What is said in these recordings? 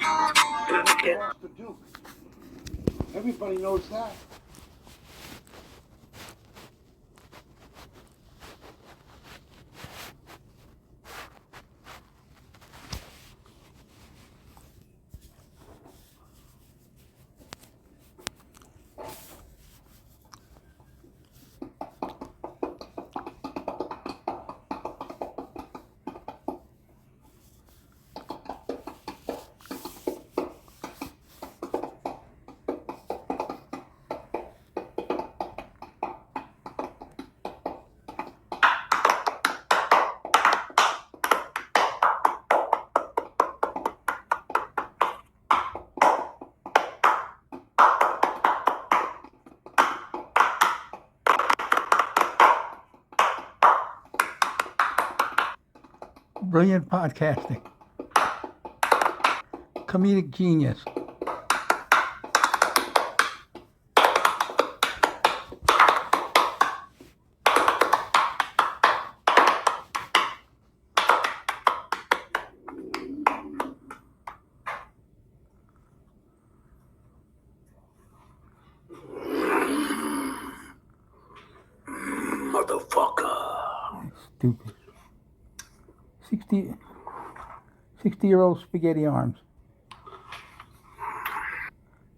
Lost the Duke. Everybody knows that. Brilliant podcasting. Comedic genius. Motherfucker. Stupid. 60-year-old spaghetti arms.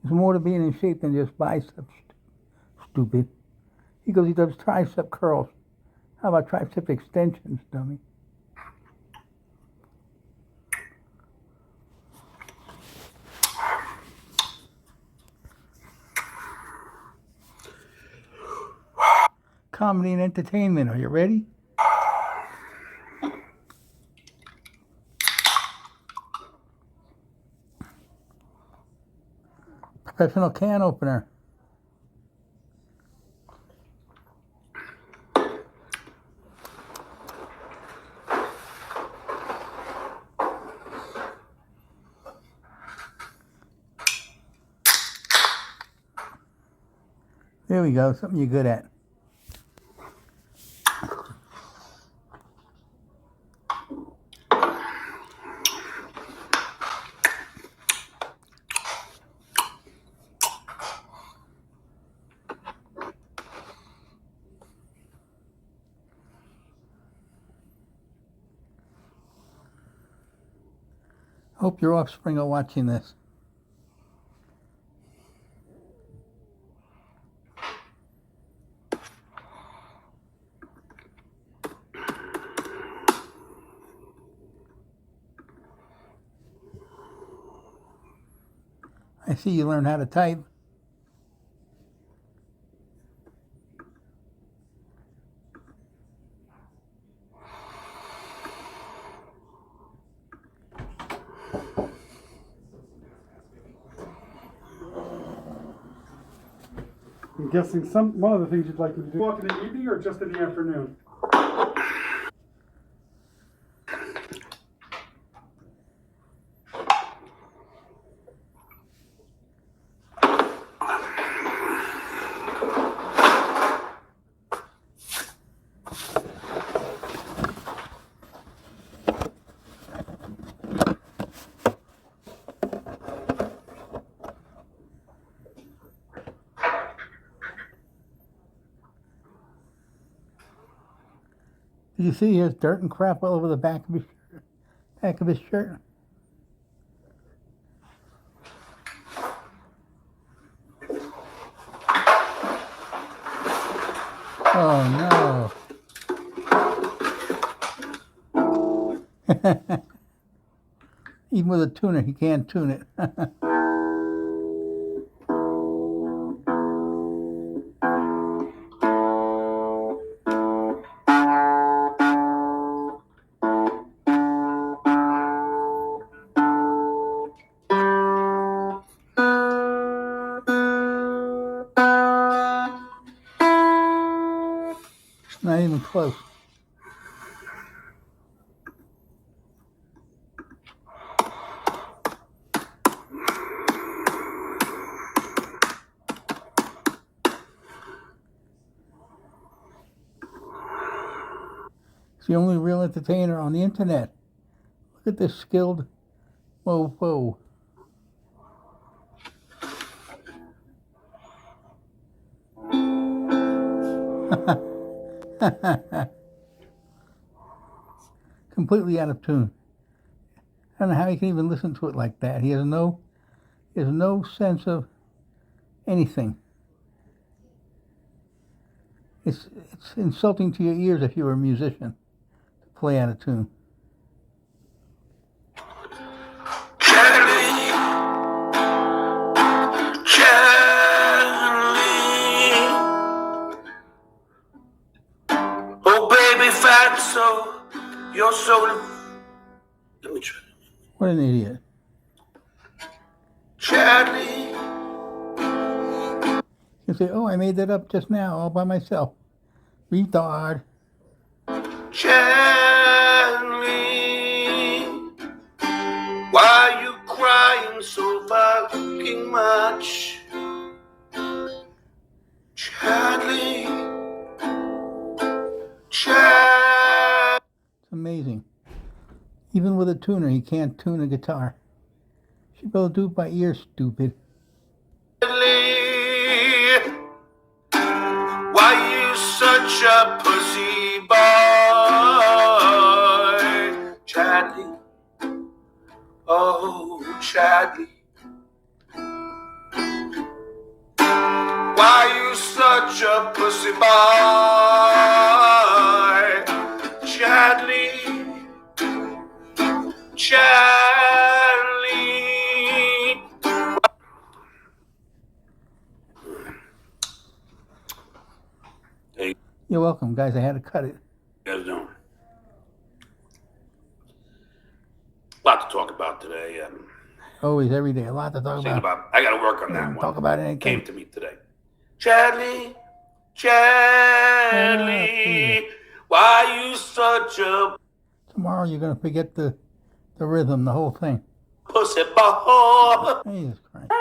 There's more to being in shape than just biceps. Stupid. He goes, he does tricep curls. How about tricep extensions, dummy? Comedy and entertainment. Are you ready? Professional can opener. There we go. Something you're good at. Hope your offspring are watching this. I see you learn how to type. I'm guessing one of the things you'd like me to do. Walk in the evening or just in the afternoon? Did you see he has dirt and crap all over the back of his shirt? Back of his shirt? Oh no. Even with a tuner, he can't tune it. Not even close. He's the only real entertainer on the internet. Look at this skilled mofo. Completely out of tune. I don't know how he can even listen to it like that. He has no sense of anything. It's insulting to your ears if you were a musician to play out of tune. Charlie, oh baby fatso, you're so. Let me try. What an idiot. Charlie, You say, oh, I made that up just now all by myself. Retard. Charlie, why are you crying so fucking much? Charlie, Charlie. It's amazing. Even with a tuner, he can't tune a guitar. You should be able to do it by ear, stupid. Why you such a pussy boy, Charlie? Oh, Charlie. Why you such a pussy boy, Charlie? Charlie. Hey, You're welcome, guys. I had to cut it. you guys doing? A lot to talk about today. Always, every day. A lot to talk Think about. about. I got to work on that one. Talk about anything. Came to me today. Charlie, Charlie, why you such a Tomorrow you're going to forget the rhythm, the whole thing. pussy boy? Jesus Christ.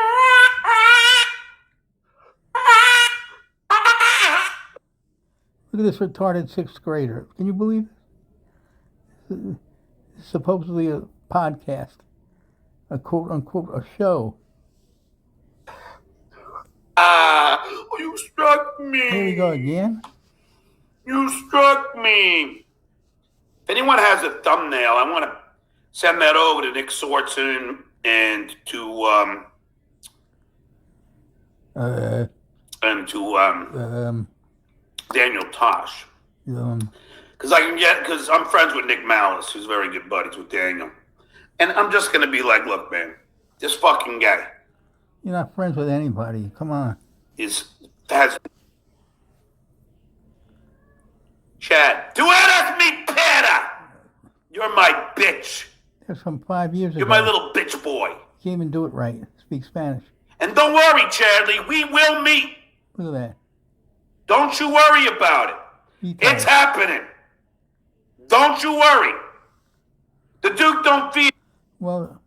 Look at this retarded sixth grader. Can you believe it? It's supposedly a podcast, a quote unquote a show. You struck me. Here we go again. You struck me. If anyone has a thumbnail, I want to send that over to Nick Swartzen and to Daniel Tosh. Because I'm friends with Nick Malice, who's very good buddies with Daniel. And I'm just going to be like, look, man, this fucking guy You're not friends with anybody. Come on. has Chad, tú eres mi pera. You're my bitch. That's from 5 years ago. You're my little bitch boy. Can't even do it right. Speak Spanish. And don't worry, Chadley, we will meet. Look at that. Don't you worry about it. It's happening. Don't you worry. The Duke don't feel. Well,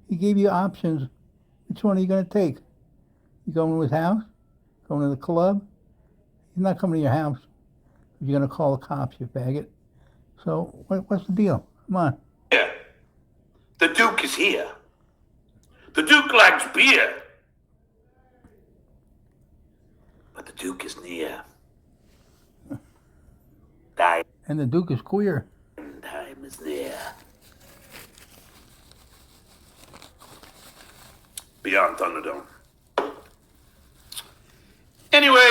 he gave you options. Which one are you going to take? You going to his house? Going to the club? He's not coming to your house. You're going to call the cops, you faggot. So what's the deal? Come on. Yeah. The Duke is here. The Duke likes beer. But the Duke is near. Time And the Duke is queer. is near. Beyond Thunderdome. Anyway,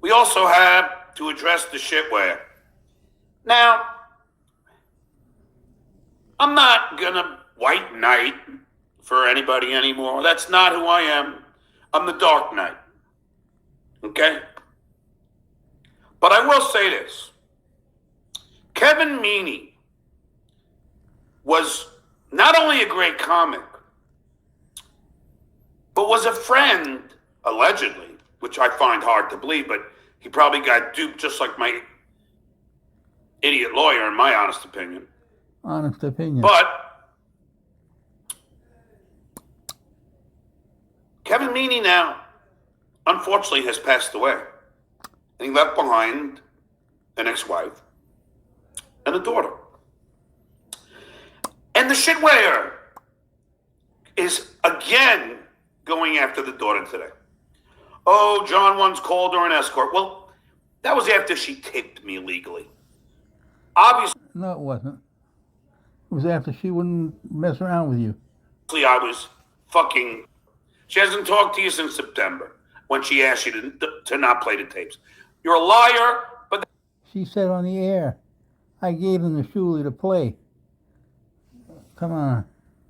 we also have to address the shitware. Now, I'm not gonna white knight for anybody anymore. That's not who I am. I'm the Dark Knight. Okay? But I will say this. Kevin Meaney was not only a great comic, but was a friend, allegedly, which I find hard to believe, but he probably got duped just like my idiot lawyer, in my honest opinion. Honest opinion. But Kevin Meaney now, unfortunately, has passed away. And he left behind an ex-wife and a daughter. And the shitware is again going after the daughter today. Oh, John once called her an escort. Well, that was after she tipped me legally. Obviously, No, it wasn't. It was after she wouldn't mess around with you. I was fucking. She hasn't talked to you since September when she asked you to not play the tapes. You're a liar, but She said on the air, I gave them the Shuli to play. Come on.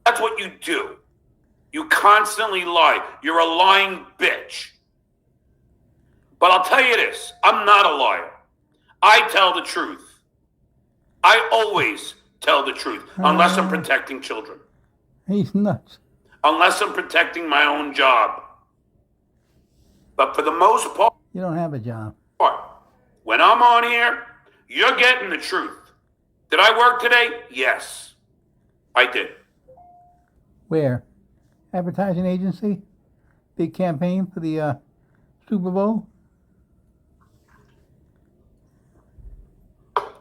that's what you do. You constantly lie. You're a lying bitch. But I'll tell you this, I'm not a liar. I tell the truth. I always tell the truth, unless I'm protecting children. He's nuts. Unless I'm protecting my own job. But for the most part, You don't have a job. when I'm on here, you're getting the truth. Did I work today? Yes, I did. Where? Advertising agency? Big campaign for the Super Bowl?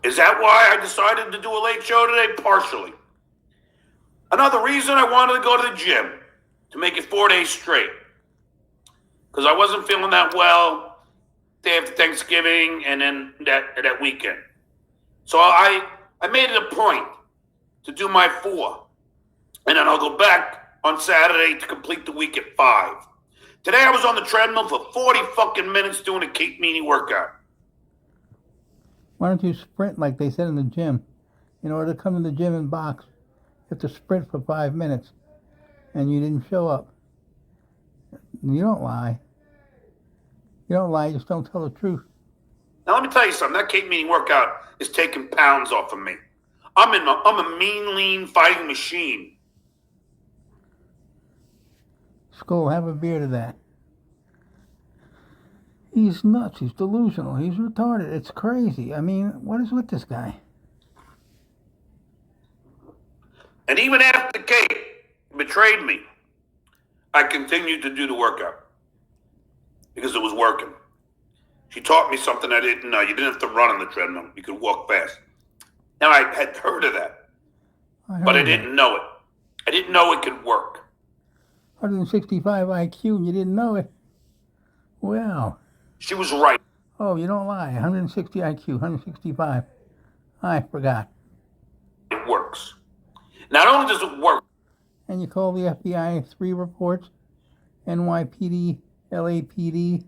Is that why I decided to do a late show today? Partially. Another reason I wanted to go to the gym, to make it 4 days straight. Because I wasn't feeling that well day after Thanksgiving and then that weekend. So I made it a point to do my 4. And then I'll go back on Saturday to complete the week at 5. Today I was on the treadmill for 40 fucking minutes doing a Kate Meany workout. Why don't you sprint like they said in the gym? In order to come to the gym and box, you have to sprint for 5 minutes. And you didn't show up. You don't lie. You don't lie, you just don't tell the truth. Now let me tell you something. That Kate Meany workout is taking pounds off of me. I'm a mean, lean fighting machine. Skull, have a beer to that. He's nuts. He's delusional. He's retarded. It's crazy. I mean, what is with this guy? And even after Kate betrayed me, I continued to do the workout because it was working. She taught me something I didn't know. You didn't have to run on the treadmill. You could walk fast. Now, I had heard of that, but I didn't know it. I didn't know it could work. 165 IQ and you didn't know it? Well. She was right. Oh, you don't lie. 160 IQ, 165. I forgot. It works. Not only does it work, And you call the FBI 3 reports, NYPD, LAPD,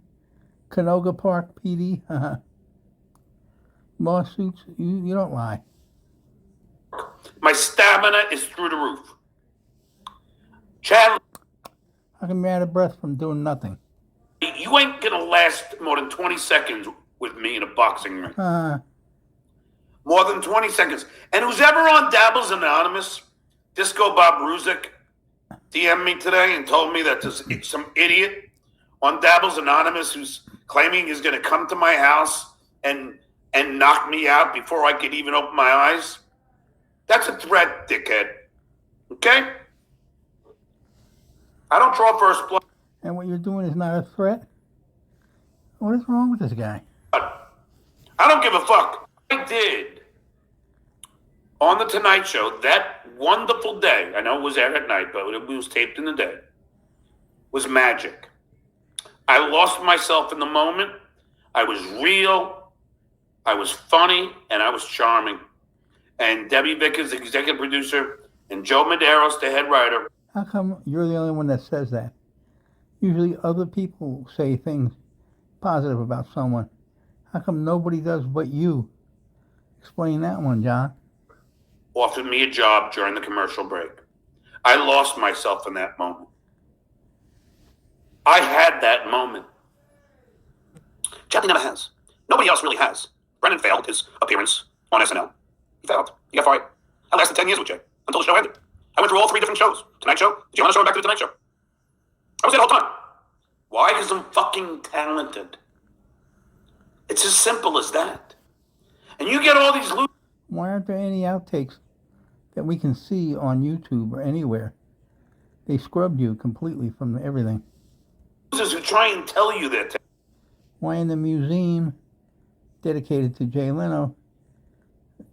Canoga Park PD, lawsuits, you don't lie. my stamina is through the roof. Chad, How come you're out of breath from doing nothing? you ain't gonna last more than 20 seconds with me in a boxing ring. More than 20 seconds. And who's ever on Dabbles Anonymous, Disco Bob Ruzick, DM'd me today and told me that there's some idiot on Dabbles Anonymous who's claiming he's gonna come to my house and knock me out before I could even open my eyes. That's a threat, dickhead. Okay? I don't draw first blood. And what you're doing is not a threat? What is wrong with this guy? I don't give a fuck. I did on the Tonight Show that wonderful day. I know it was aired at night, but it was taped in the day. Was magic. I lost myself in the moment. I was real. I was funny, and I was charming. And Debbie Vickers, the executive producer, and Joe Medeiros, the head writer. How come you're the only one that says that? Usually other people say things positive about someone. How come nobody does but you? Explain that one, John. Offered me a job during the commercial break. I lost myself in that moment. I had that moment. Chappie never has. Nobody else really has. Brennan failed his appearance on SNL. He failed. He got fired. I lasted 10 years with Jay until the show ended. I went through all 3 different shows. Tonight Show, the Giovanna Show, and back to the Tonight Show. I was there the whole time. Why? Because I'm fucking talented. It's as simple as that. And you get all these Why aren't there any outtakes that we can see on YouTube or anywhere? They scrubbed you completely from everything. losers who try and tell you that. Why in the museum dedicated to Jay Leno,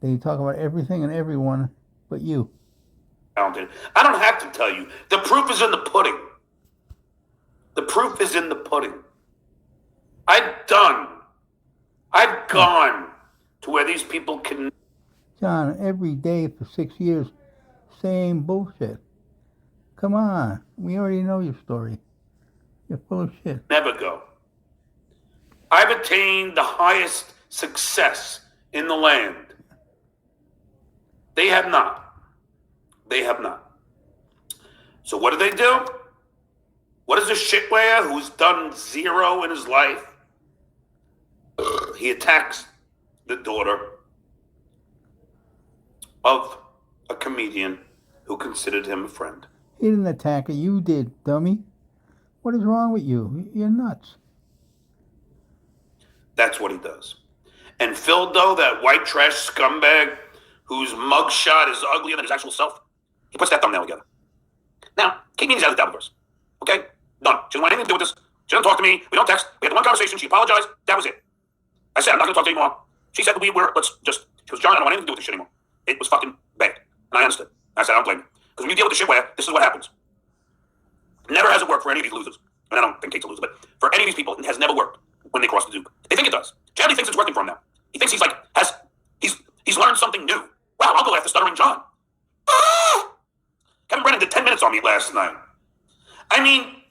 they talk about everything and everyone but you? Talented. I don't have to tell you. The proof is in the pudding. The proof is in the pudding. I've gone to where these people can John, every day for 6 years, same bullshit. Come on. We already know your story. You're full of shit. never go. I've attained the highest success in the land. They have not. They have not. So what do? What is a shitware who's done zero in his life? He attacks the daughter of a comedian who considered him a friend. He didn't attack her. You did, dummy. What is wrong with you? You're nuts. That's what he does. And Phil Doe, that white trash scumbag whose mugshot is uglier than his actual self, he puts that thumbnail together. Now, Kate Meany's out of the Dabbleverse. Okay? Done. She doesn't want anything to do with this. She doesn't talk to me. We don't text. We had the one conversation. She apologized. That was it. I said, I'm not going to talk to you anymore. She said, she goes, John, I don't want anything to do with this shit anymore. It was fucking bad. And I understood. I said, I don't blame you. Because when you deal with the shitware, this is what happens. Never has it worked for any of these losers. And I don't think Kate's a loser, but for any of these people, it has never worked when they cross the Duke. They think it does. Charlie thinks it's working for him now. He thinks he's learned something new. Wow, I'll go after Stuttering John. Kevin Brennan did 10 minutes on me last night. I mean,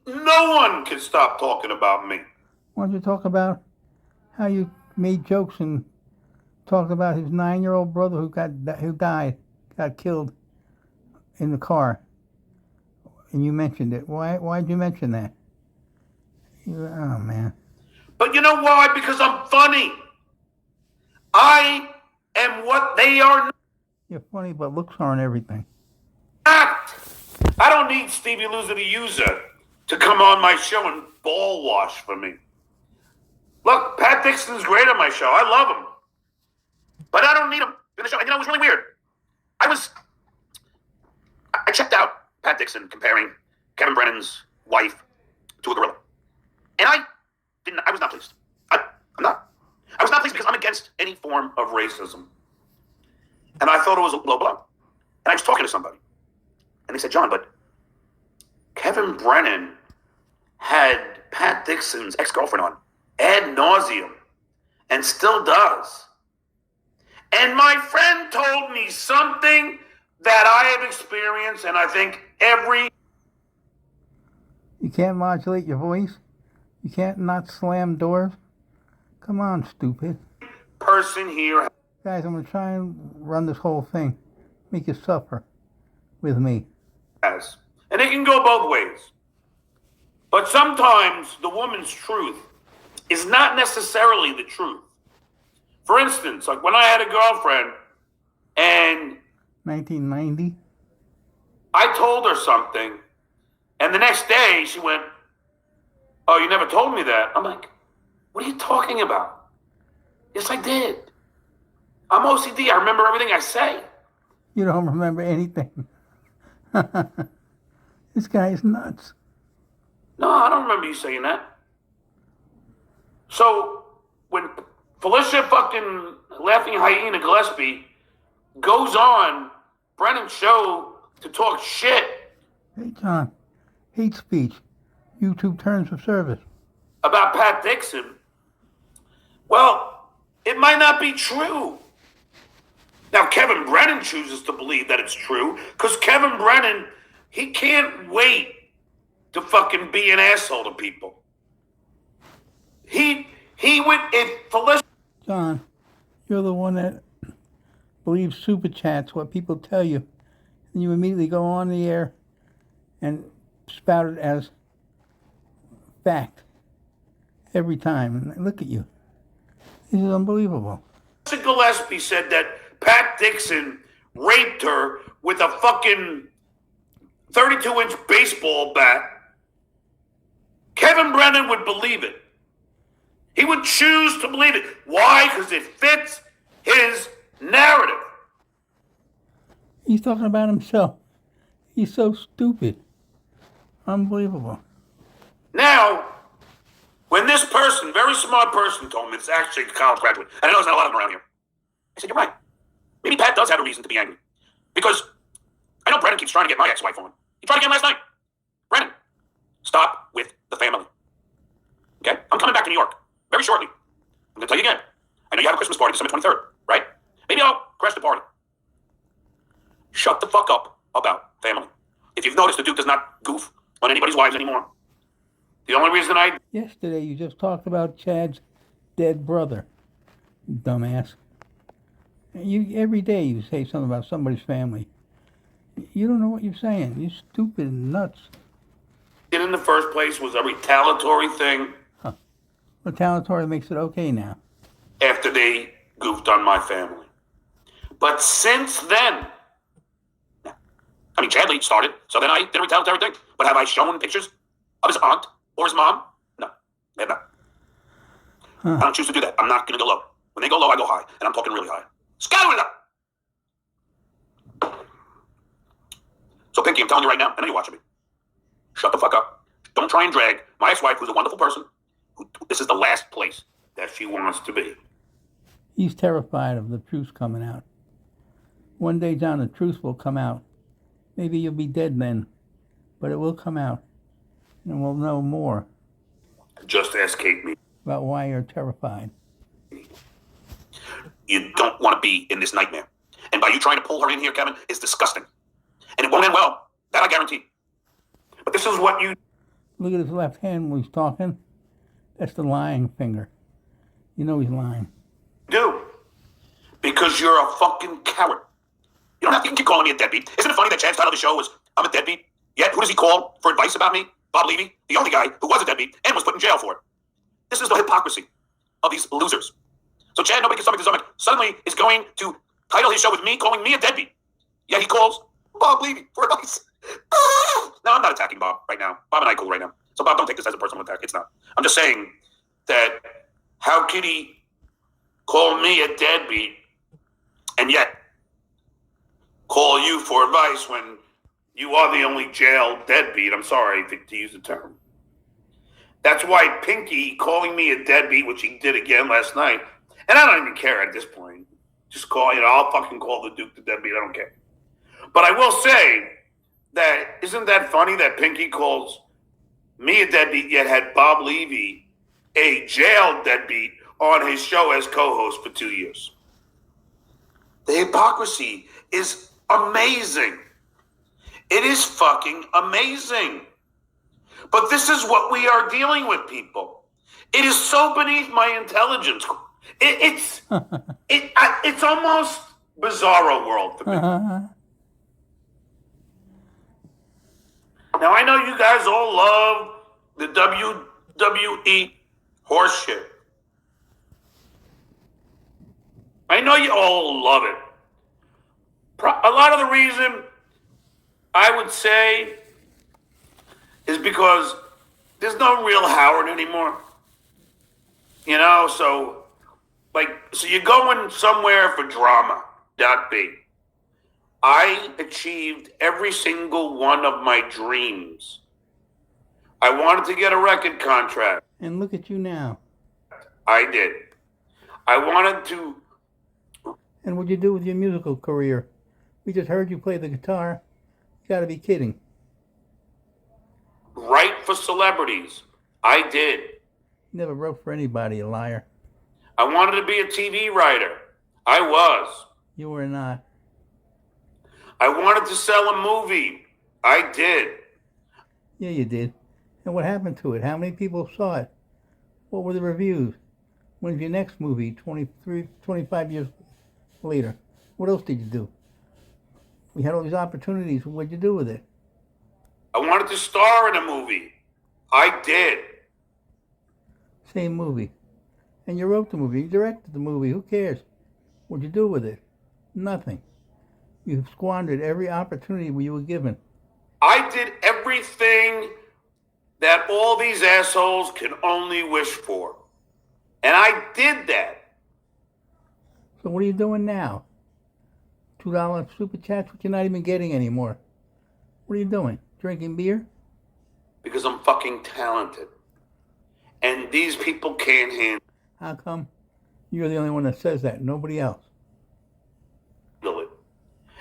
no one can stop talking about me. Why don't you talk about how you made jokes and talked about his 9-year-old brother who got killed in the car, and you mentioned it. Why'd you mention that? Oh man. But you know why? Because I'm funny. I am what they are not. You're funny, but looks aren't everything. I don't need Stevie Loser the User to come on my show and ball wash for me. Look, Pat Dixon's great on my show. I love him. But I don't need him in the show. And it was really weird. I checked out Pat Dixon comparing Kevin Brennan's wife to a gorilla. And I was not pleased. I'm not. I was not pleased because I'm against any form of racism. And I thought it was a low blow. And I was talking to somebody. And they said, John, but Kevin Brennan had Pat Dixon's ex-girlfriend on ad nauseum and still does. And my friend told me something that I have experienced, and I think You can't modulate your voice? You can't not slam doors? Come on, stupid. person here Guys, I'm going to try and run this whole thing. Make you suffer with me. has. And it can go both ways. But sometimes the woman's truth is not necessarily the truth. For instance, like when I had a girlfriend and 1990? I told her something, and the next day she went, "Oh, you never told me that." I'm like, "What are you talking about?" "Yes, I did. I'm OCD. I remember everything I say." You don't remember anything. This guy is nuts. "No, I don't remember you saying that." So when Felicia fucking Laughing Hyena Gillespie goes on Brennan's show to talk shit Hey, John, hate speech. YouTube terms of service. about Pat Dixon, well, it might not be true. Now, Kevin Brennan chooses to believe that it's true because Kevin Brennan, he can't wait to fucking be an asshole to people. He would, if Felicia... John, you're the one that believes super chats, what people tell you. And you immediately go on the air and spout it as fact every time. And look at you. This is unbelievable. Gillespie said that Pat Dixon raped her with a fucking 32-inch baseball bat, Kevin Brennan would believe it. He would choose to believe it. Why? Because it fits his narrative. He's talking about himself. He's so stupid. Unbelievable. Now, when this person, very smart person, told me it's actually a college graduate, and I know there's not a lot of them around here, I said, "You're right. Maybe Pat does have a reason to be angry. Because I know Brennan keeps trying to get my ex-wife on. He tried again last night. Brennan, stop with the family. Okay? I'm coming back to New York very shortly. I'm going to tell you again. I know you have a Christmas party December 23rd, right? Maybe I'll crash the party. Shut the fuck up about family. If you've noticed, the Duke does not goof on anybody's wives anymore. The only reason I... Yesterday you just talked about Chad's dead brother, you dumbass. Every day you say something about somebody's family. You don't know what you're saying. You're stupid and nuts. did in the first place was a retaliatory thing. Retaliatory makes it okay now. After they goofed on my family. But since then, I mean, Chadley started, so then I did a retaliatory thing. But have I shown pictures of his aunt or his mom? No, I have not. I don't choose to do that. I'm not going to go low. When they go low, I go high, and I'm talking really high. Scatter it up! So, Pinky, I'm telling you right now, I know you're watching me. Shut the fuck up. Don't try and drag my ex-wife, who's a wonderful person, this is the last place that she wants to be. He's terrified of the truth coming out. One day, John, the truth will come out. Maybe you'll be dead then, but it will come out, and we'll know more. Just ask Kate me. About why you're terrified. You don't want to be in this nightmare. And by you trying to pull her in here, Kevin, is disgusting. And it won't end well. That I guarantee. But this is what you... Look at his left hand when he's talking. That's the lying finger. You know he's lying. do. Because you're a fucking coward. You don't have to keep calling me a deadbeat. Isn't it funny that Chad's title of the show was, I'm a deadbeat? Yet, who does he call for advice about me? Bob Levy, the only guy who was a deadbeat and was put in jail for it. This is the hypocrisy of these losers. So Chad, nobody can stomach this suddenly is going to title his show with me calling me a deadbeat. Yet he calls Bob Levy for advice. No, I'm not attacking Bob right now. Bob and I are cool right now. So Bob, don't take this as a personal attack. It's not. I'm just saying that how could he call me a deadbeat and yet call you for advice when you are the only jail deadbeat? I'm sorry to use the term. That's why Pinky calling me a deadbeat, which he did again last night, and I don't even care at this point. Just call, I'll fucking call the Duke the deadbeat. I don't care. But I will say that, isn't that funny that Pinky calls me a deadbeat, yet had Bob Levy, a jail deadbeat, on his show as co-host for 2 years? The hypocrisy is amazing. It is fucking amazing. But this is what we are dealing with, people. It is so beneath my intelligence. It's almost bizarro world to me. Now, I know you guys all love the WWE horseshit. I know you all love it. A lot of the reason, I would say, is because there's no real Howard anymore. So you're going somewhere for drama, not big. I achieved every single one of my dreams. I wanted to get a record contract. And look at you now. I did. I wanted to... And what'd you do with your musical career? We just heard you play the guitar. You gotta be kidding. Write for celebrities. I did. You never wrote for anybody, you liar. I wanted to be a TV writer. I was. You were not. I wanted to sell a movie. I did. Yeah, you did. And what happened to it? How many people saw it? What were the reviews? When's your next movie, 25 years later? What else did you do? We had all these opportunities. What'd you do with it? I wanted to star in a movie. I did. Same movie. And you wrote the movie. You directed the movie. Who cares? What'd you do with it? Nothing. You squandered every opportunity you were given. I did everything that all these assholes can only wish for. And I did that. So what are you doing now? $2 super chats, which you're not even getting anymore. What are you doing? Drinking beer? Because I'm fucking talented. And these people can't handle How come? You're the only one that says that. Nobody else. it.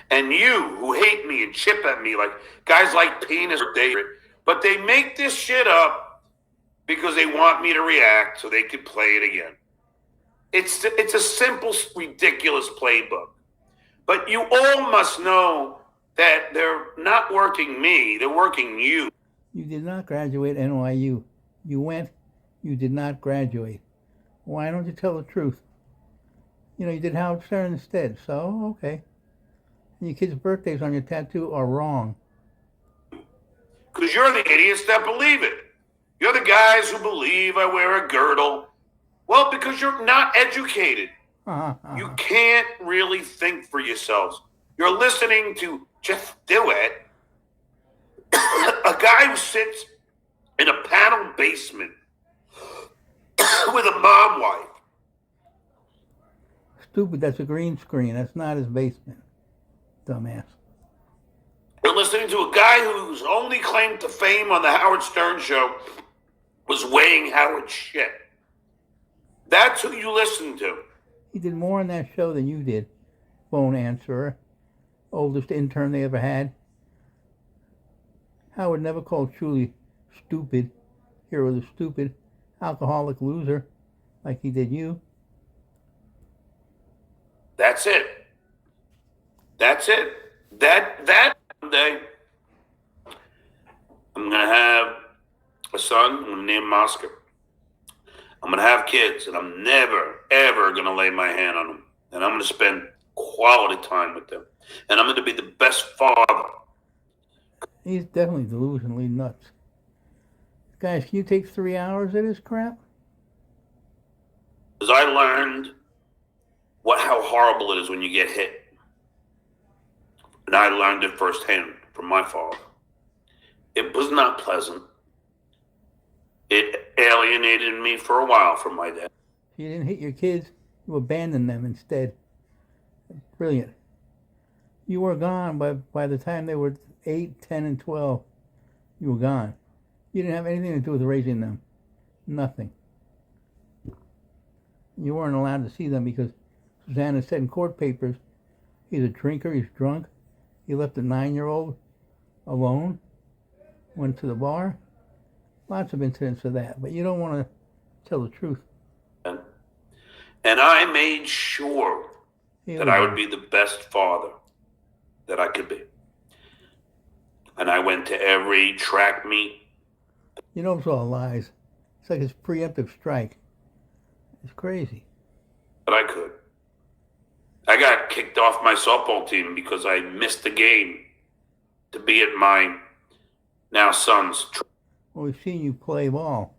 And you, who hate me and chip at me, like guys like Penis or David, but they make this shit up because they want me to react so they can play it again. It's a simple, ridiculous playbook. But you all must know that they're not working me, they're working you. You did not graduate NYU. You went, you did not graduate. Why don't you tell the truth? You know, you did Howard Stern instead, so okay. And your kids' birthdays on your tattoo are wrong. Because you're the idiots that believe it. You're the guys who believe I wear a girdle. Well, because you're not educated. You can't really think for yourselves. You're listening to Just Do It, a guy who sits in a panel basement with a mom wife. Stupid, that's a green screen. That's not his basement. Dumbass. You're listening to a guy whose only claim to fame on the Howard Stern show was weighing Howard's shit. That's who you listen to. He did more on that show than you did. Phone answerer. Oldest intern they ever had. Howard never called Truly stupid. Hero the stupid. Alcoholic loser. Like he did you. That's it. That's it. That day, I'm going to have a son. I'm going to name him Oscar. I'm going to have kids, and I'm never, ever going to lay my hand on them. And I'm going to spend quality time with them. And I'm going to be the best father. He's definitely delusionally nuts. Guys, can you take 3 hours of this crap? Because I learned how horrible it is when you get hit. And I learned it firsthand from my father. It was not pleasant. It alienated me for a while from my dad. You didn't hit your kids, you abandoned them instead. Brilliant. You were gone by the time they were 8, 10, and 12. You were gone. You didn't have anything to do with raising them. Nothing. You weren't allowed to see them because Susanna said in court papers, he's a drinker, he's drunk. He left a 9-year-old alone, went to the bar. Lots of incidents of that, but you don't want to tell the truth. And I made sure that I would be the best father that I could be. And I went to every track meet. You know it's all lies. It's like his preemptive strike. It's crazy. But I could. I got kicked off my softball team because I missed the game to be at my now son's. Well, we've seen you play ball.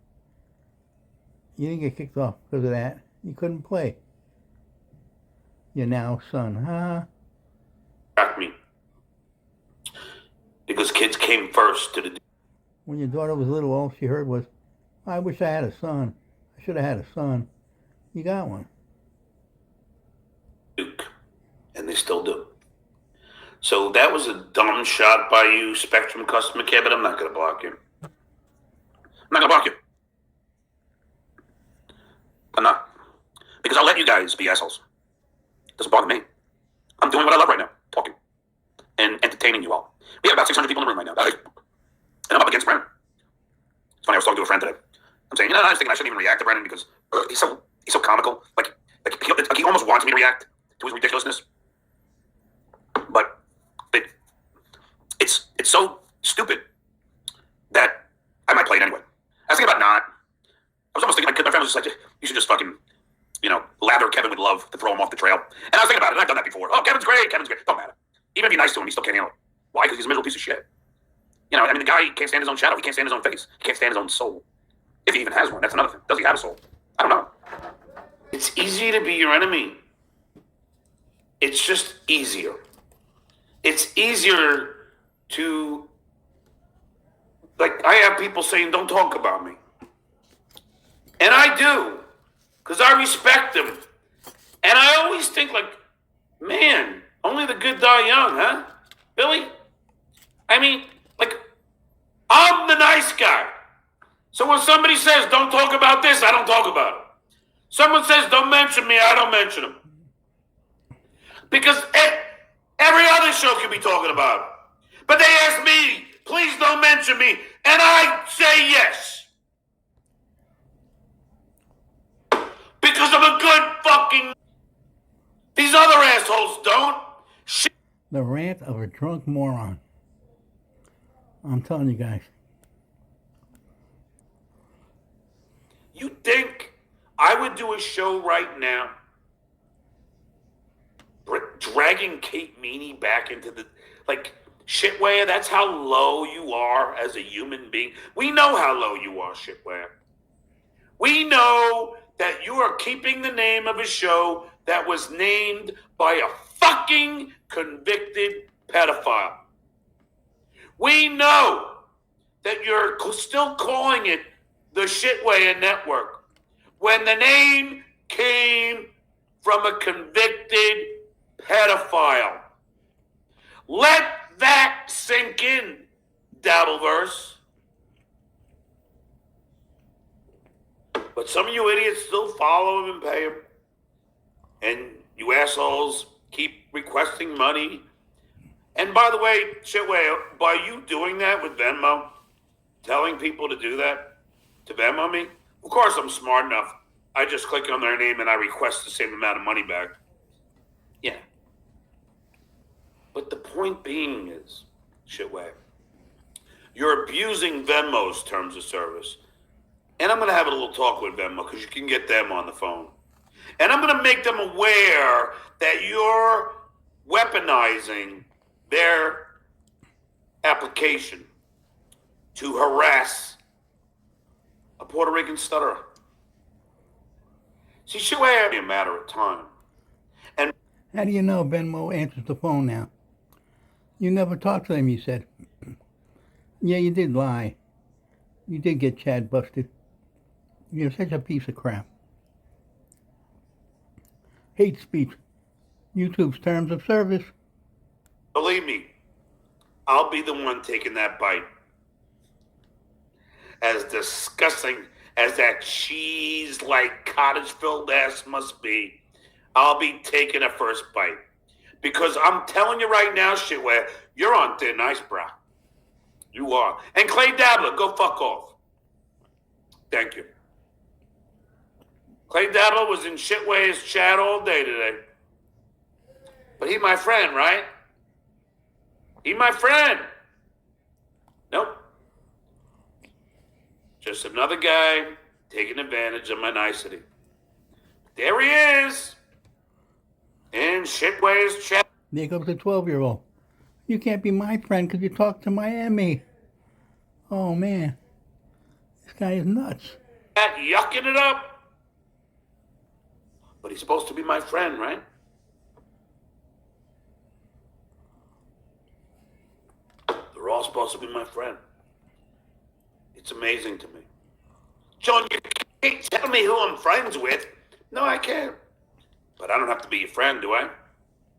You didn't get kicked off because of that. You couldn't play. Your now son, huh? Track me. Because kids came first to the. When your daughter was little, all she heard was, I wish I had a son. I should have had a son. You got one. Duke. And they still do. So that was a dumb shot by you, Spectrum customer care, but I'm not going to block you. I'm not going to block you. I'm not. Because I'll let you guys be assholes. Doesn't bother me. I'm doing what I love right now. Talking. And entertaining you all. We have about 600 people in the room right now. And I'm up against Brennan. It's funny, I was talking to a friend today. I'm saying, I was thinking I shouldn't even react to Brennan because he's so comical. Like he almost wants me to react to his ridiculousness. But it's so stupid that I might play it anyway. I was thinking about not. I was almost thinking my friend was just like, you should just fucking, lather Kevin with love to throw him off the trail. And I was thinking about it, and I've done that before. Oh, Kevin's great. Don't matter. Even if you're nice to him, he still can't handle it. Why? Because he's a miserable piece of shit. The guy can't stand his own shadow. He can't stand his own face. He can't stand his own soul. If he even has one, that's another thing. Does he have a soul? I don't know. It's easy to be your enemy. It's just easier. It's easier to, I have people saying, don't talk about me. And I do, because I respect them. And I always think man, only the good die young, huh? Billy? I'm the nice guy. So when somebody says, don't talk about this, I don't talk about it. Someone says, don't mention me, I don't mention them. Because every other show could be talking about it. But they ask me, please don't mention me, and I say yes. because I'm a good fucking... These other assholes don't. Shit. The rant of a drunk moron. I'm telling you guys. You think I would do a show right now dragging Kate Meany back into the... Like, Shitware, that's how low you are as a human being. We know how low you are, Shitware. We know that you are keeping the name of a show that was named by a fucking convicted pedophile. We know that you're still calling it the Shitware Network when the name came from a convicted pedophile. Let that sink in, Dabbleverse. But some of you idiots still follow him and pay him. And you assholes keep requesting money. And by the way, Shitway, by you doing that with Venmo, telling people to do that, to Venmo me, of course I'm smart enough. I just click on their name and I request the same amount of money back. Yeah. But the point being is, Shitway, you're abusing Venmo's terms of service. And I'm going to have a little talk with Venmo because you can get them on the phone. And I'm going to make them aware that you're weaponizing their application to harass a Puerto Rican stutterer. See, Shitway, it'll be a matter of time. And How do you know Venmo answers the phone now? You never talked to them, you said. Yeah, you did lie. You did get Chad busted. You're such a piece of crap. Hate speech. YouTube's terms of service. believe me, I'll be the one taking that bite. As disgusting as that cheese-like cottage-filled ass must be, I'll be taking a first bite. Because I'm telling you right now, Shitware, you're on thin ice, bro. You are. And Clay Dabbler, go fuck off. Thank you. Clay Dabbler was in Shitware's chat all day today. But he my friend, right? He my friend. Nope. Just another guy taking advantage of my nicety. There he is. In Shitware's chat. There goes the 12-year-old. You can't be my friend because you talk to Miami. Oh, man. This guy is nuts. Yucking it up. But he's supposed to be my friend, right? They're all supposed to be my friend. It's amazing to me. John, you can't tell me who I'm friends with. No, I can't. But I don't have to be your friend, do I?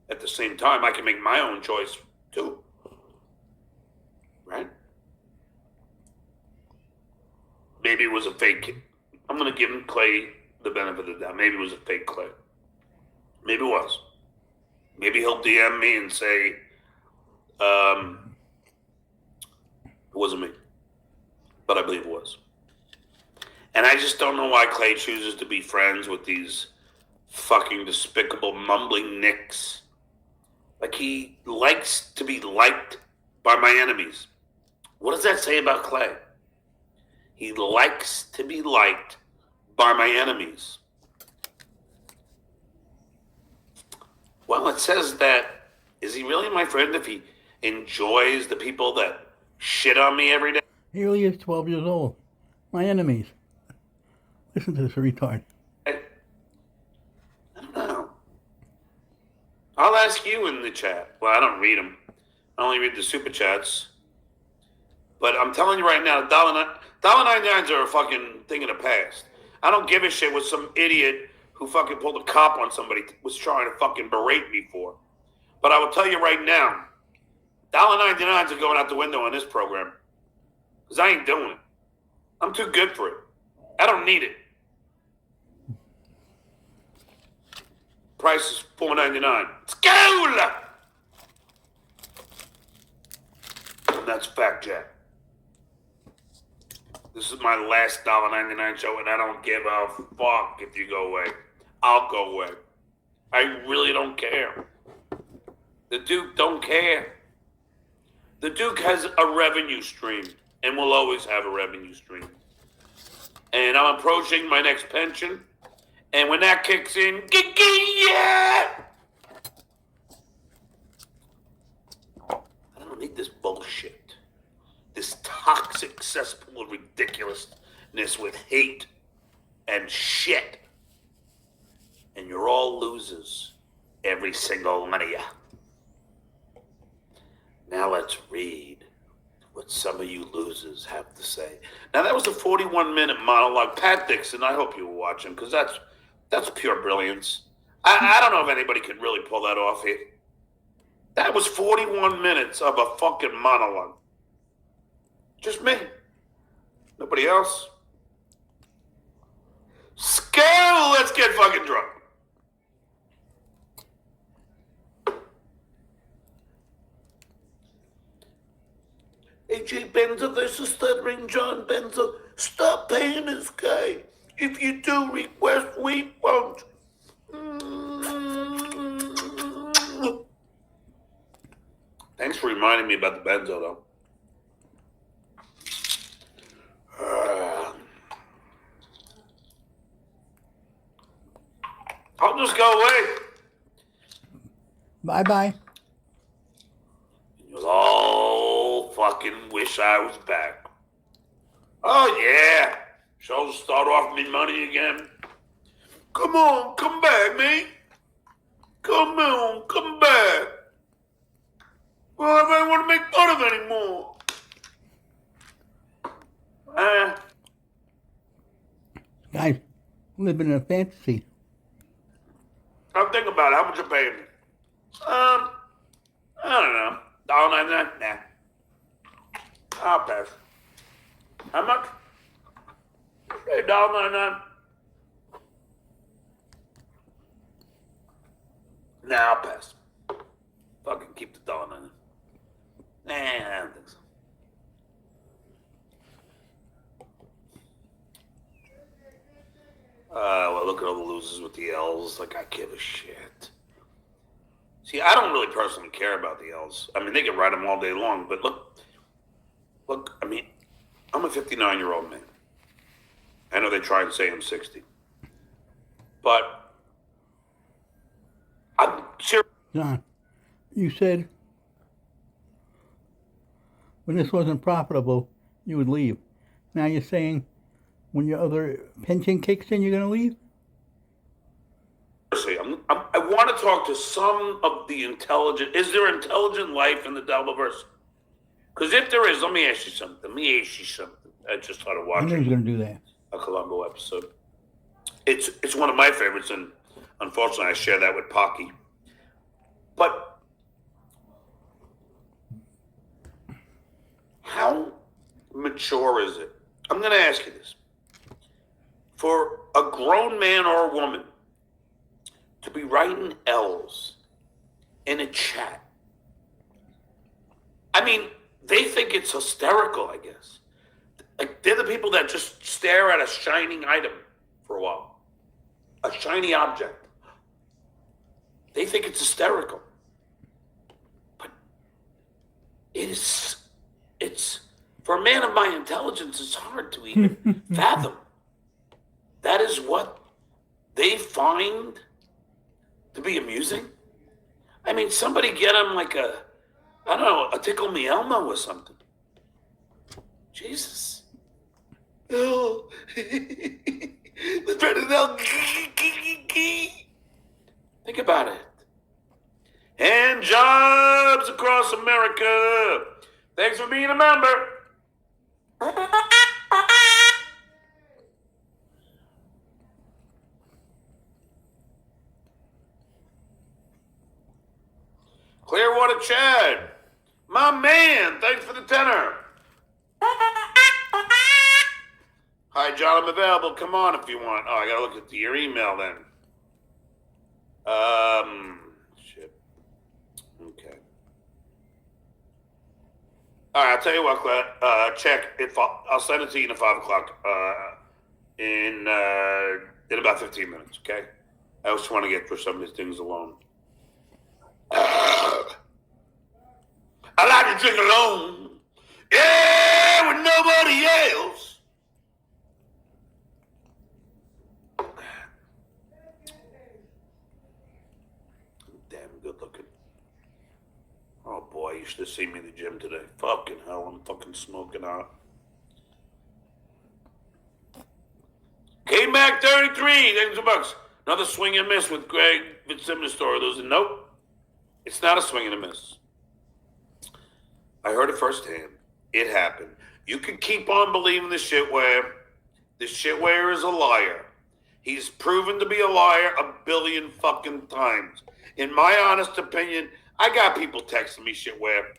At the same time, I can make my own choice, too. Right? Maybe it was a fake. I'm going to give him Clay the benefit of the doubt. Maybe it was a fake Clay. Maybe it was. Maybe he'll DM me and say, it wasn't me. But I believe it was. And I just don't know why Clay chooses to be friends with these fucking despicable mumbling nicks. Like he likes to be liked by my enemies. What does that say about Clay? He likes to be liked by my enemies. Well, it says that, is he really my friend if he enjoys the people that shit on me every day? He really is 12 years old. My enemies. Listen to this retard. I don't know. I'll ask you in the chat. Well, I don't read them. I only read the super chats. But I'm telling you right now, $1.99s are a fucking thing of the past. I don't give a shit what some idiot who fucking pulled a cop on somebody was trying to fucking berate me for. But I will tell you right now, $1.99s are going out the window on this program. Because I ain't doing it. I'm too good for it. I don't need it. Price is $4.99. School! And that's Fact Jack. This is my last $1.99 show, and I don't give a fuck if you go away. I'll go away. I really don't care. The Duke don't care. The Duke has a revenue stream and will always have a revenue stream. And I'm approaching my next pension. And when that kicks in, yeah! I don't need this bullshit. This toxic cesspool of ridiculousness with hate and shit. And you're all losers. Every single one of you. Now let's read what some of you losers have to say. Now that was a 41-minute monologue. Pat Dixon, I hope you were watching, because that's pure brilliance. I don't know if anybody could really pull that off here. That was 41 minutes of a fucking monologue. Just me. Nobody else. Scale, let's get fucking drunk. AJ Benza versus Stuttering John Benza. Stop paying this guy. If you do request, we won't. Thanks for reminding me about the Benzo, though. I'll just go away. Bye-bye. You'll all fucking wish I was back. Oh, yeah. Shall start off me money again. Come on, come back, mate. Come on, come back. Well, I don't want to make fun of anymore. Guys, living in a fantasy. I'm thinking about it. How much you paying me? I don't know. $1.99? Nah. I'll pass. How much? Hey, $1.99. Nah, I'll pass. Fucking keep the $1.99. Nah, I don't think so. Well, look at all the losers with the L's. Like, I give a shit. See, I don't really personally care about the L's. I mean, they can write them all day long, but look, I mean, I'm a 59-year-old man. I know they try and say I'm 60. But I'm serious. John, you said when this wasn't profitable, you would leave. Now you're saying when your other pension kicks in, you're going to leave? I want to talk to some of the intelligent. Is there intelligent life in the Devilverse? Because if there is, let me ask you something. I just started watching. I knew he was going to do that. A Columbo episode. It's one of my favorites, and unfortunately, I share that with Pocky. But how mature is it? I'm going to ask you this. For a grown man or a woman to be writing L's in a chat, I mean, they think it's hysterical, I guess. Like, they're the people that just stare at a shining item for a while. A shiny object. They think it's hysterical. But it's, for a man of my intelligence, it's hard to even fathom. That is what they find to be amusing. I mean, somebody get him like a Tickle Me Elmo or something. Jesus. Oh. Let's try it out. Think about it. And jobs across America. Thanks for being a member. Clearwater Chad. My man, thanks for the tenor. Hi, John, I'm available. Come on if you want. Oh, I gotta look at your email then. Shit. Okay. All right, I'll tell you what, Claire. Check. I'll send it to you at 5 o'clock. In about 15 minutes, okay? I just want to get through some of these things alone. I like to drink alone. Yeah, with nobody else. Damn good looking. Oh boy, you should have seen me in the gym today. Fucking hell, I'm fucking smoking out. K-Mac 33, thanks a bucks. Another swing and miss with Greg Fitzsimmons story. Nope, it's not a swing and a miss. I heard it firsthand. It happened. You can keep on believing the shitware. The shitware is a liar. He's proven to be a liar a billion fucking times. In my honest opinion, I got people texting me shitware.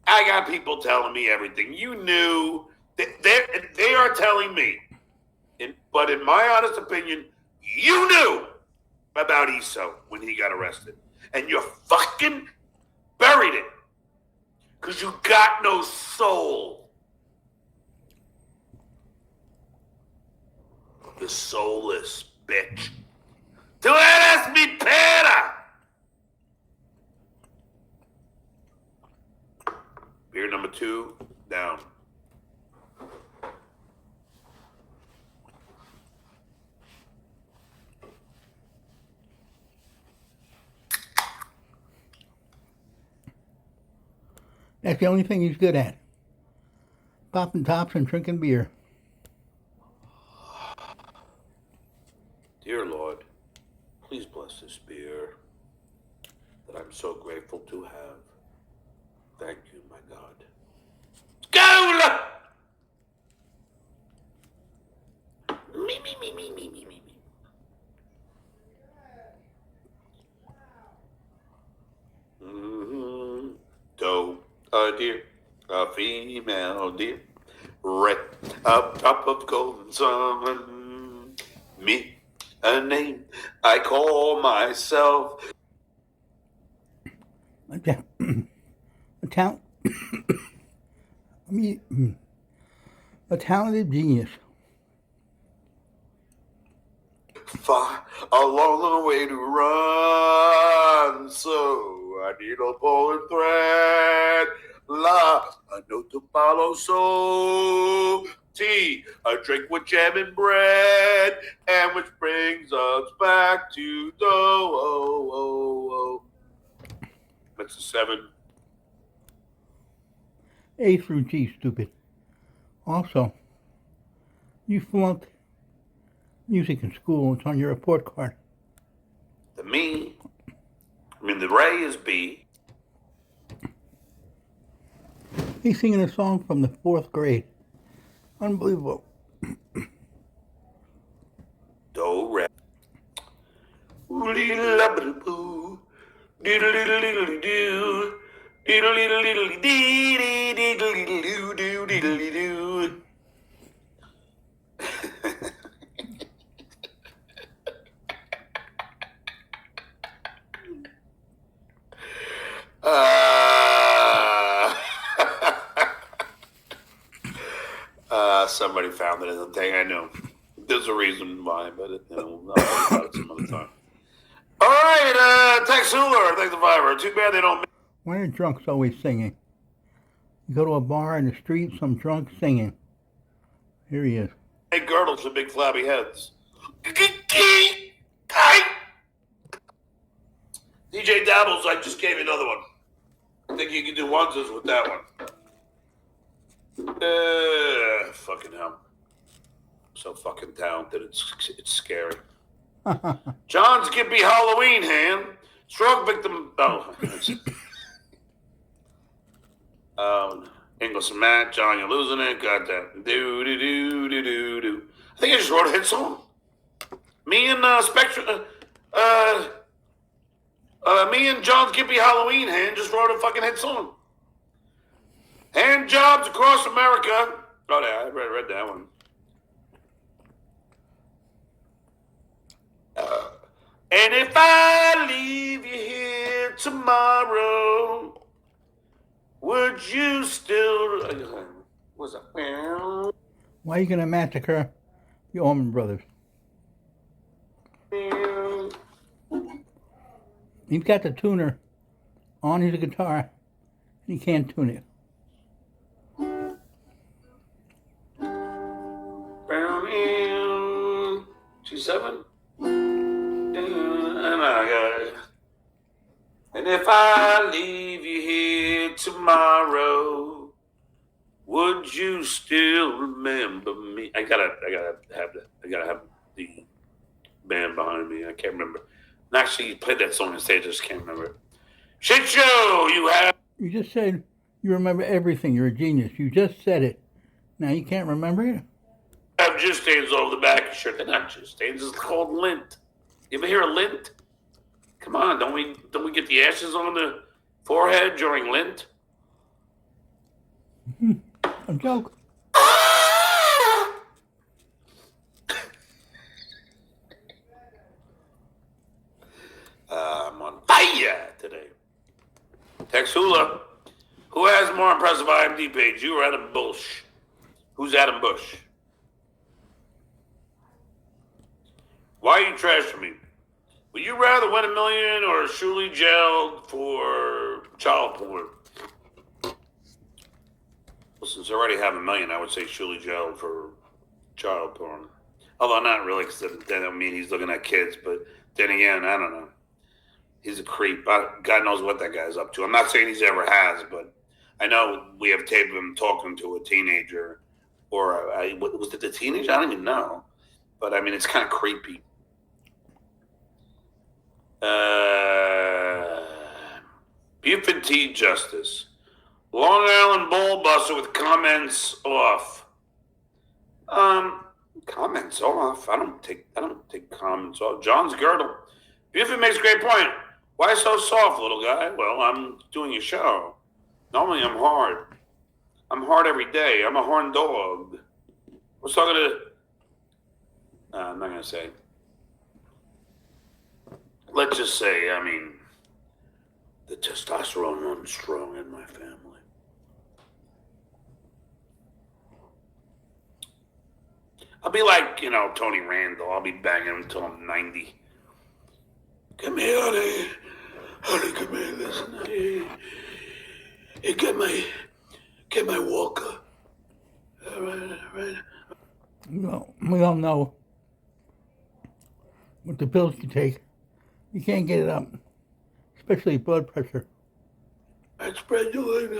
I got people telling me everything. You knew. They are telling me. But in my honest opinion, you knew about ESO when he got arrested. And you fucking buried it. Because you got no soul. The soulless bitch. Tu eres mi pera. Beer number 2, down. That's the only thing he's good at. Popping tops and drinking beer. Dear Lord, please bless this beer that I'm so grateful to have. Thank you, my God. Skål! Me. Doe, a deer, a female deer, red up top of golden sun. Me, a name I call myself. A talented genius. Far along the way to run, so I need a pulling thread. La, a note to follow, so tea, a drink with jam and bread, and which brings us back to dough. That's a 7. A through G, stupid. Also, you flunked music in school. It's on your report card. The Ray is B. He's singing a song from the 4th grade. Unbelievable. Do, re. Oodly-la-ba-da-boo. Diddle-diddle-diddle-doo. Diddle-diddle-diddle-dee-diddle-diddle-doo-diddle-doo. Somebody found it in the thing. I know. There's a reason why, but we'll talk about it some other time. All right, Tex Hooler, thanks the Fiverr. Too bad they don't. Why are drunks always singing? You go to a bar in the street, some drunk singing. Here he is. Hey, girdles with big flabby heads. DJ Dabbles, I just gave you another one. I think you can do onesies with that one. Fucking hell. So fucking talented, it's scary. John's Gippy Halloween hand. Stroke victim. Ingles and Matt. John, you're losing it. Got that. Do. I think I just wrote a hit song. Me and Spectrum. Me and John's Gippy Halloween hand just wrote a fucking hit song. Hand jobs across America. Oh, yeah, I read that one. And if I leave you here tomorrow, would you still... What's that? Why are you going to massacre the Allman Brothers? He's got the tuner on his guitar, and he can't tune it. G7? And if I leave you here tomorrow, would you still remember me? I gotta have the band behind me. I can't remember. And actually, you played that song on stage. I just can't remember it. Shit show you have. You just said you remember everything. You're a genius. You just said it. Now you can't remember it? Have jizz stains all over the back of your shirt. They're not jizz stains. It's called lint. You ever hear of lint? Come on, don't we get the ashes on the forehead during Lent? A joke. I'm on fire today. Tex Hula. Who has more impressive IMDb page, you or Adam Bush? Who's Adam Bush? Why are you trashing me? Would you rather win $1 million or surely jailed for child porn? Well, since I already have $1 million, I would say surely jailed for child porn. Although not really, because that don't mean he's looking at kids. But then again, I don't know. He's a creep. God knows what that guy's up to. I'm not saying he's ever has, but I know we have tape of him talking to a teenager. Or was it the teenager? I don't even know. But I mean, it's kind of creepy. Buford T. Justice. Long Island Bull Buster with comments off. Comments off? I don't take comments off. John's Girdle. Buford makes a great point. Why so soft, little guy? Well, I'm doing a show. Normally I'm hard. I'm hard every day. I'm a horned dog. I was talking to... I'm not going to say. Let's just say, I mean, the testosterone runs strong in my family. I'll be like, Tony Randall. I'll be banging him until I'm 90. Come here, honey. Honey, come here, listen. Hey, get my walker. All right. We all know what the pills you take. You can't get it up, especially blood pressure. I spread you like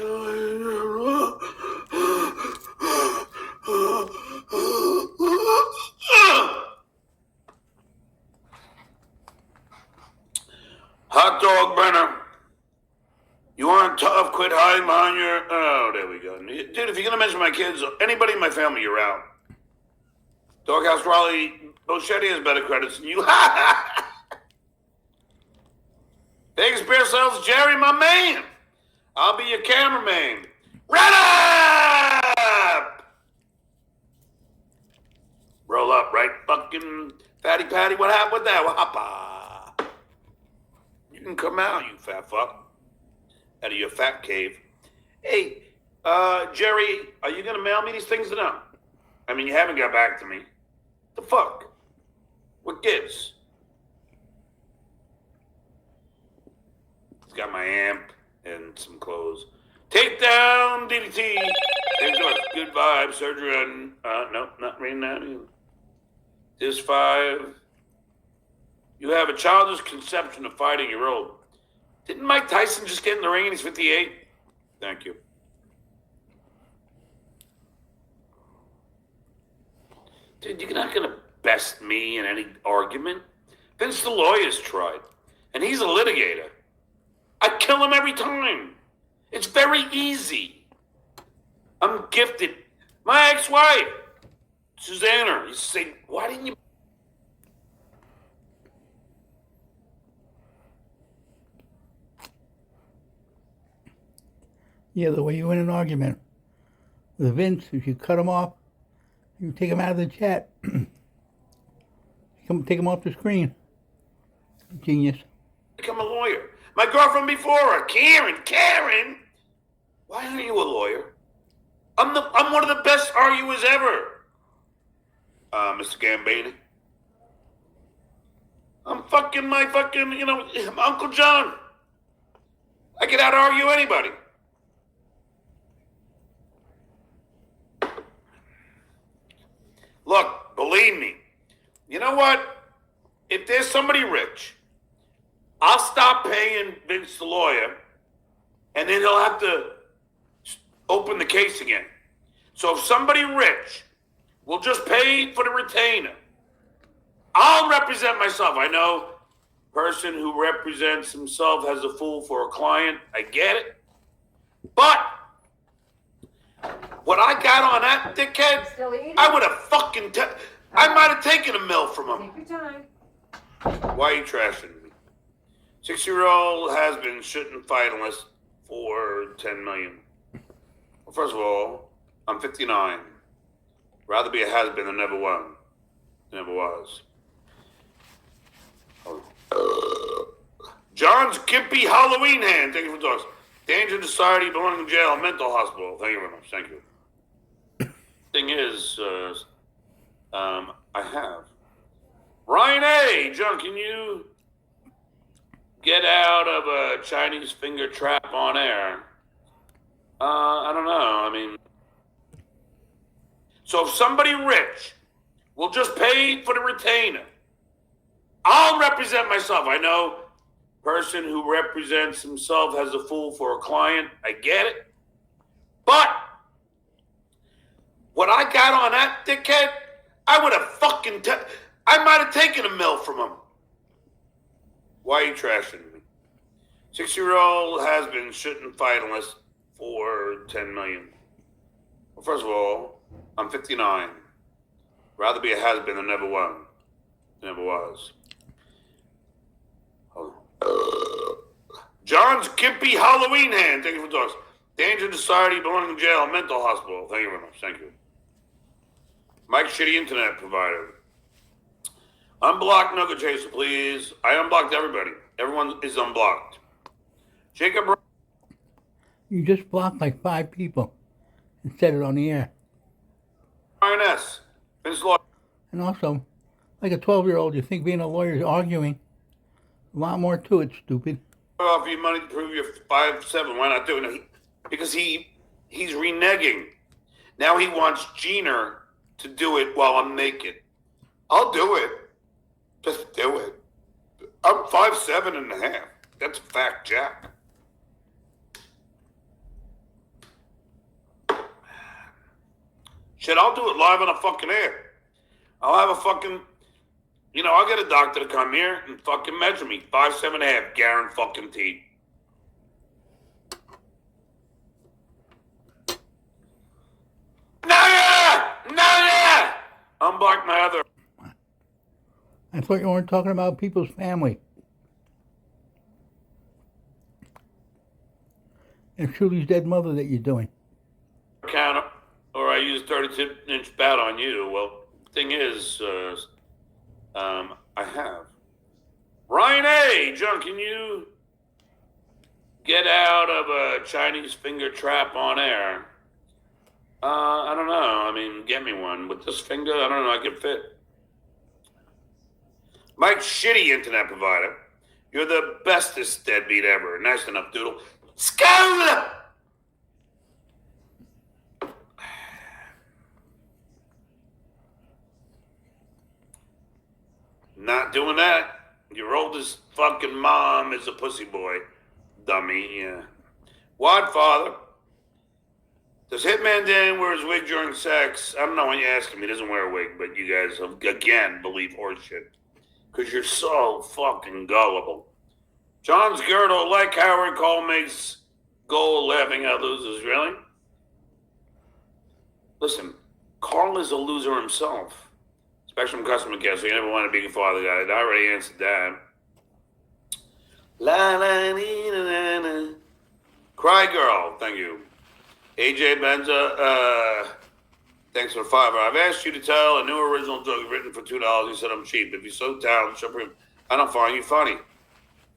Hot dog burner. You aren't tough, quit hiding behind your... Oh, there we go. Dude, if you're going to mention my kids, anybody in my family, you're out. Doghouse Raleigh, Boschetti has better credits than you. Vegas Beer Sales, Jerry, my man. I'll be your cameraman. Right up! Roll up, right? Fucking Fatty Patty, what happened with that? Wahapa. You can come out, you fat fuck. Out of your fat cave. Hey, Jerry, are you going to mail me these things or no? I mean, you haven't got back to me. The fuck? What gives? He's got my amp and some clothes. Take down DDT. Good vibe. Surgery on... no, not reading that either. This 5. You have a childish conception of fighting your old. Didn't Mike Tyson just get in the ring and he's 58? Thank you. Dude, you're not going to best me in any argument. Vince the lawyer's tried, and he's a litigator. I kill him every time. It's very easy. I'm gifted. My ex-wife, Susanna, used to say, why didn't you... Yeah, the way you win an argument with Vince, if you cut him off, you take him out of the chat. Take him off the screen. Genius. Become a lawyer. My girlfriend before her, Karen. Why aren't you a lawyer? I'm one of the best arguers ever. Mr. Gambini. I'm fucking my fucking, Uncle John. I could out-argue anybody. Look, believe me. You know what? If there's somebody rich, I'll stop paying Vince the lawyer, and then he'll have to open the case again. So if somebody rich will just pay for the retainer, I'll represent myself. I know person who represents himself as a fool for a client. I get it. But what I got on that dickhead, I would have fucking... I might have taken a mill from him. Take your time. Why are you trashing me? 6-year-old has been shouldn't fight unless for 10 million. Well, first of all, I'm 59. Rather be a has-been than never won. Never was. John's Gimpy Halloween hand. Thank you for talks. Danger to society, belonging in jail, mental hospital. Thank you very much. Thank you. Thing is, I have. Ryan A. John, can you get out of a Chinese finger trap on air? I don't know. I mean, so if somebody rich will just pay for the retainer, I'll represent myself. I know person who represents himself as a fool for a client. I get it. But what I got on that dickhead, I would have fucking... I might have taken a mill from him. Why are you trashing me? 6-year-old has been shouldn't fight unless for 10 million. Well, first of all, I'm 59. Rather be a has-been than never won. Never was. John's Gimpy Halloween hand. Thank you for talks. Danger to society, belonging in jail, mental hospital. Thank you very much. Thank you. Mike, shitty internet provider. Unblock Nugget Chaser, please. I unblocked everybody. Everyone is unblocked. Jacob. You just blocked like 5 people and said it on the air. Ryan S. Vince Law. And also, like a 12-year-old, you think being a lawyer is arguing. A lot more to it, stupid. Offer you money to prove you're 5'7". Why not do it? Because he's reneging. Now he wants Gina to do it while I'm naked. I'll do it. Just do it. I'm 5'7.5". That's a fact, Jack. Shit, I'll do it live on a fucking air. I'll have a fucking... I'll get a doctor to come here and fucking measure me. 5'7.5", guaranteed. No! Unblock my other... I thought you weren't talking about people's family. And Shirley's dead mother that you're doing. Counter, or I use 32-inch bat on you. Well, thing is, I have. Ryan A. John, can you get out of a Chinese finger trap on air? I don't know. I mean, get me one. With this finger, I don't know. I can fit. Mike, shitty internet provider. You're the bestest deadbeat ever. Nice enough, Doodle. Skull! Not doing that. Your oldest fucking mom is a pussy boy. Dummy, yeah. Wadfather. Does Hitman Dan wear his wig during sex? I don't know when you ask him. He doesn't wear a wig, but you guys, again, believe horseshit. Because you're so fucking gullible. John's girdle, like Howard Cole makes goal laughing at losers, really? Listen, Carl is a loser himself. Spectrum customer care, so you never want to be a father guy. I already answered that. La la dee na na na. Cry girl, thank you. AJ Benza, thanks for the $5. I've asked you to tell a new original joke written for $2. You said I'm cheap. If you're so talented, I don't find you funny.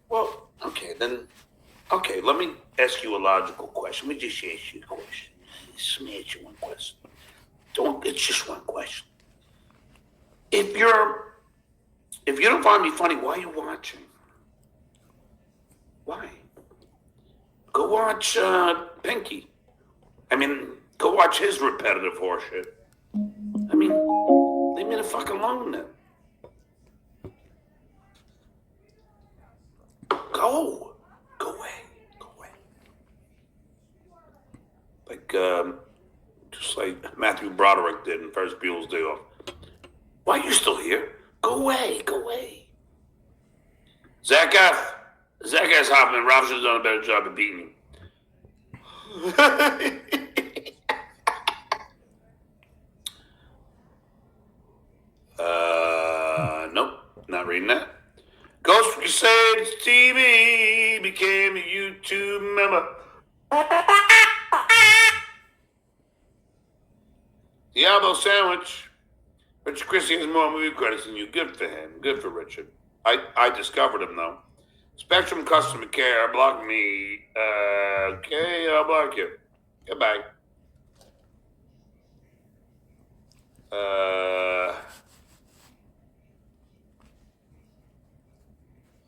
Well, okay, let me ask you a logical question. Let me just ask you a question. Let me ask you one question. It's just one question. If you're If you don't find me funny, why are you watching? Why? Go watch Pinky. I mean, go watch his repetitive horseshit. I mean, leave me the fuck alone then. Go away. Like, just like Matthew Broderick did in First Buell's Day Off. Why are you still here? Go away. Zach F. Hoffman, Ralph should have done a better job of beating him. Nope, not reading that. Ghost Crusades TV became a YouTube member. Diablo Sandwich. Richard Christie has more movie credits than you. Good for him. Good for Richard. I discovered him, though. Spectrum Customer Care. Block me. Okay, I'll block you. Goodbye.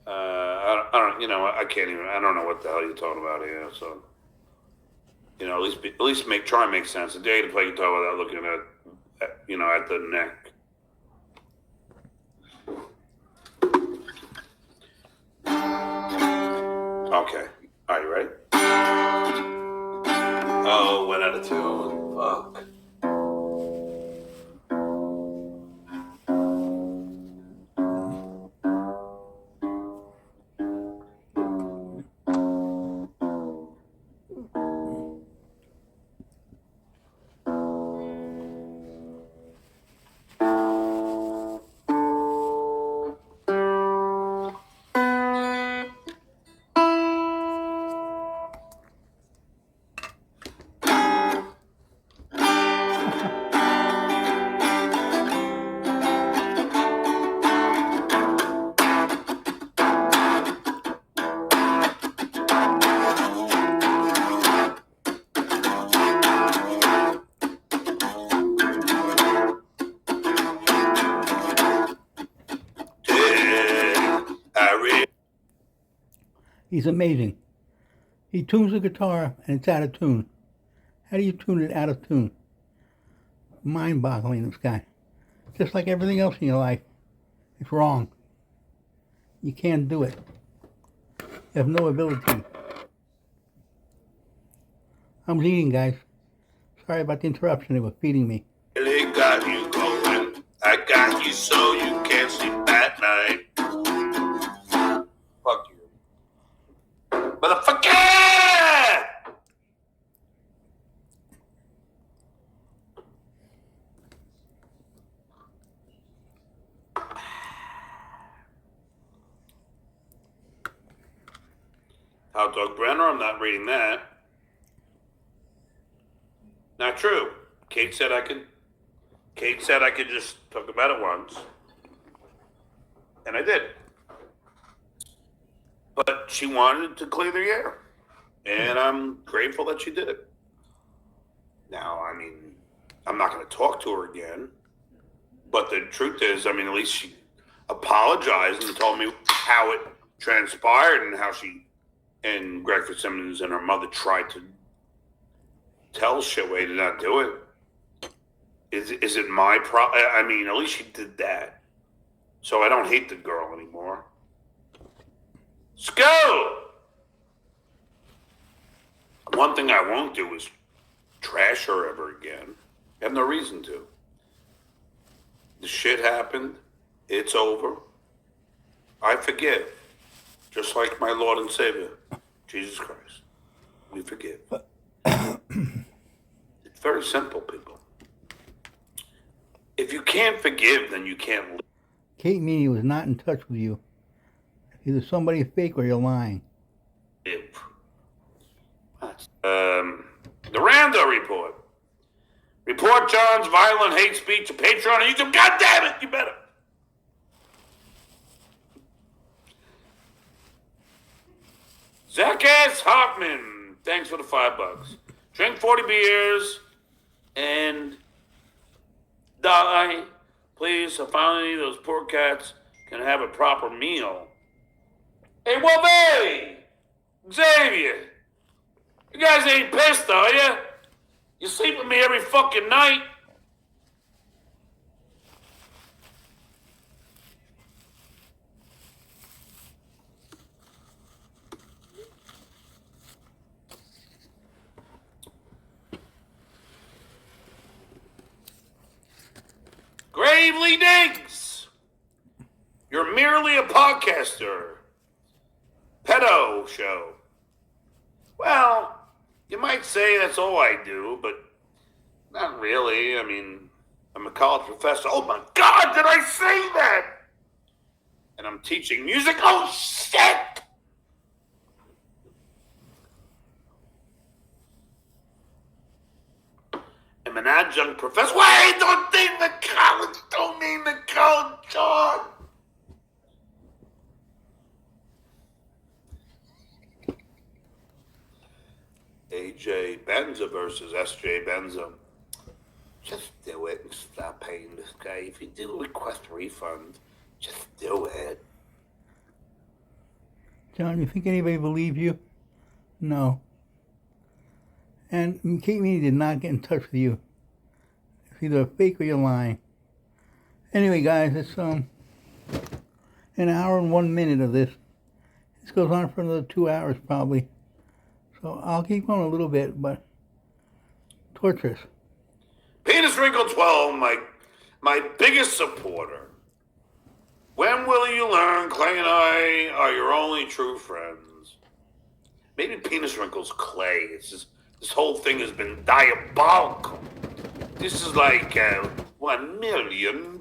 I don't, I can't even, I don't know what the hell you're talking about here, so, at least try and make sense. A day to play guitar without looking at the neck. Okay. Are you ready? Oh, went out of tune. Fuck. He's amazing. He tunes the guitar and it's out of tune. How do you tune it out of tune? Mind-boggling, this guy. Just like everything else in your life. It's wrong. You can't do it. You have no ability. I'm eating, guys. Sorry about the interruption. They were feeding me. Really got you going. I got you so you can't sleep at night. Fuck you. Motherfucker! Hot Dog Brenner, I'm not reading that. Not true. Kate said I could just talk about it once. And I did. But she wanted to clear the air. And I'm grateful that she did it. Now, I mean, I'm not going to talk to her again. But the truth is, I mean, at least she apologized and told me how it transpired and how she and Greg Fitzsimmons and her mother tried to tell Shitway to not do it. Is it my problem? I mean, at least she did that. So I don't hate the girl anymore. Let's go! One thing I won't do is trash her ever again. I have no reason to. The shit happened. It's over. I forgive. Just like my Lord and Savior, Jesus Christ. We forgive. It's very simple, people. If you can't forgive, then you can't live. Kate Meany was not in touch with you. Either somebody fake or you're lying. The Rando Report. Report John's violent hate speech to Patreon on YouTube. God damn it, you better. Zach S. Hoffman, thanks for the $5. Drink 40 beers and die. Please, so finally those poor cats can have a proper meal. Hey, Wolfie! Xavier! You guys ain't pissed, are you? You sleep with me every fucking night. Gravely Diggs! You're merely a podcaster. Pedo show. Well, you might say that's all I do, but not really. I mean, I'm a college professor. Oh my God, did I say that? And I'm teaching music. Oh shit! I'm an adjunct professor. Wait, don't name the college. Don't name the college, John. AJ Benza versus SJ Benza. Just do it and stop paying this guy. If you do request a refund, just do it. John, you think anybody believes you? No. And Kate Meany did not get in touch with you. It's either a fake or you're lying. Anyway, guys, it's an hour and 1 minute of this. This goes on for another 2 hours probably. So I'll keep going a little bit, but torturous. Penis Wrinkle 12, my biggest supporter. When will you learn Clay and I are your only true friends? Maybe Penis Wrinkle's Clay. It's just, this whole thing has been diabolical. This is like $1 million.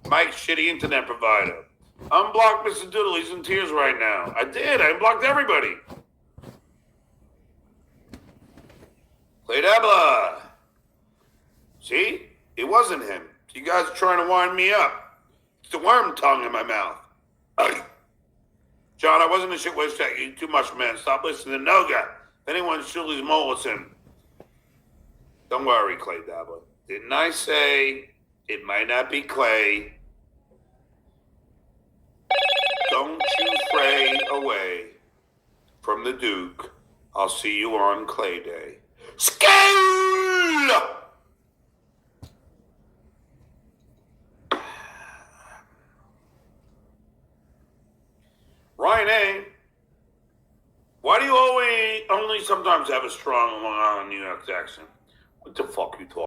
Mike's shitty internet provider. Unblock Mr. Doodle. He's in tears right now. I did. I unblocked everybody. Clay Dabla. See? It wasn't him. You guys are trying to wind me up. It's the worm tongue in my mouth. John, I wasn't a shit waste check. You too much, man. Stop listening to Noga. If anyone's Shuley's mole, it's him. Don't worry, Clay Dabbler. Didn't I say it might not be Clay? Don't you fray away from the Duke. I'll see you on Clay Day. Scale! Ryan A., why do you only sometimes have a strong Long Island New York accent? What the fuck you talking?